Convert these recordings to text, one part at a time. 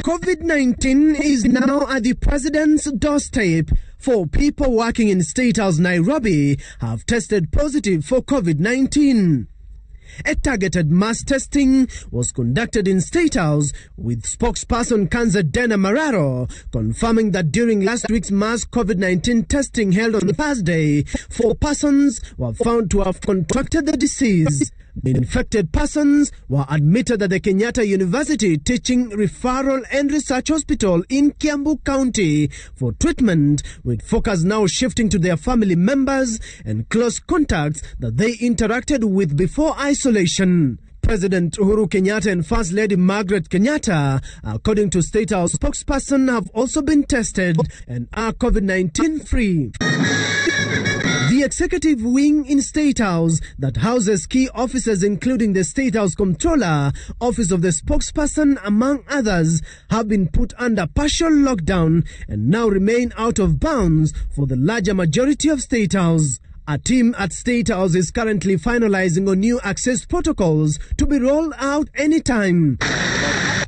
COVID-19 is now at the president's doorstep. 4 people working in State House Nairobi have tested positive for COVID-19. A targeted mass testing was conducted in State House, with spokesperson Kanze Dena Mararo confirming that during last week's mass COVID-19 testing held on Thursday, 4 persons were found to have contracted the disease. The infected persons were admitted at the Kenyatta University Teaching, Referral and Research Hospital in Kiambu County for treatment, with focus now shifting to their family members and close contacts that they interacted with before isolation. President Uhuru Kenyatta and First Lady Margaret Kenyatta, according to State House spokesperson, have also been tested and are COVID-19 free. The executive wing in State House that houses key officers including the State House Comptroller, Office of the Spokesperson, among others, have been put under partial lockdown and now remain out of bounds for the larger majority of State House. A team at State House is currently finalizing on new access protocols to be rolled out anytime.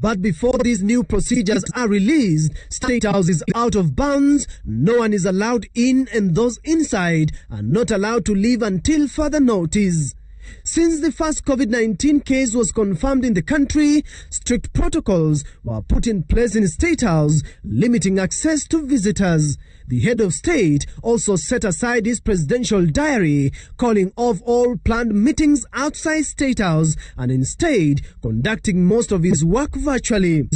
But before these new procedures are released, State House is out of bounds, no one is allowed in, and those inside are not allowed to leave until further notice. Since the first COVID-19 case was confirmed in the country, strict protocols were put in place in State House, limiting access to visitors. The head of state also set aside his presidential diary, calling off all planned meetings outside State House and instead conducting most of his work virtually.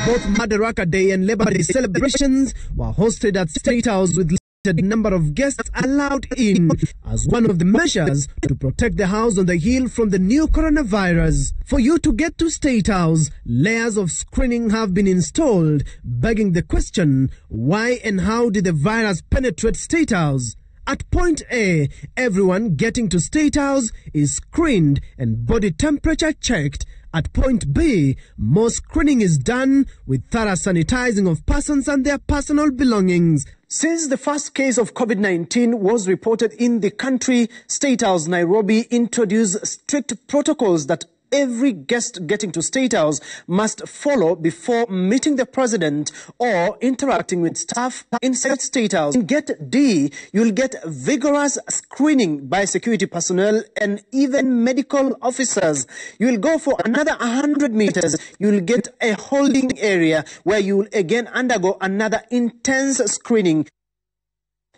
Both Madaraka Day and Labor Day celebrations were hosted at State House with the number of guests allowed in as one of the measures to protect the house on the hill from the new coronavirus. For you to get to State House, layers of screening have been installed, begging the question, why and how did the virus penetrate State House? At point A, everyone getting to State House is screened and body temperature checked. At point B, more screening is done with thorough sanitizing of persons and their personal belongings. Since the first case of COVID-19 was reported in the country, State House Nairobi introduced strict protocols that every guest getting to State House must follow before meeting the president or interacting with staff inside State House. In Get D, you'll get vigorous screening by security personnel and even medical officers. You'll go for another 100 meters. You'll get a holding area where you'll again undergo another intense screening.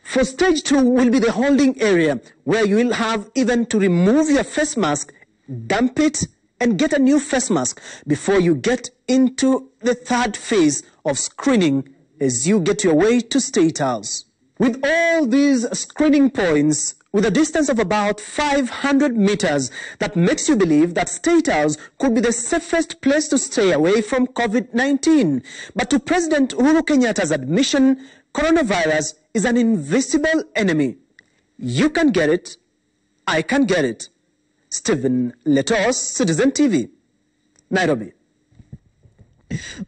For stage 2 will be the holding area where you will have even to remove your face mask, dump it, and get a new face mask before you get into the third phase of screening as you get your way to State House. With all these screening points, with a distance of about 500 meters, that makes you believe that State House could be the safest place to stay away from COVID-19. But to President Uhuru Kenyatta's admission, coronavirus is an invisible enemy. You can get it, I can get it. Stephen Letoo, Citizen TV, Nairobi.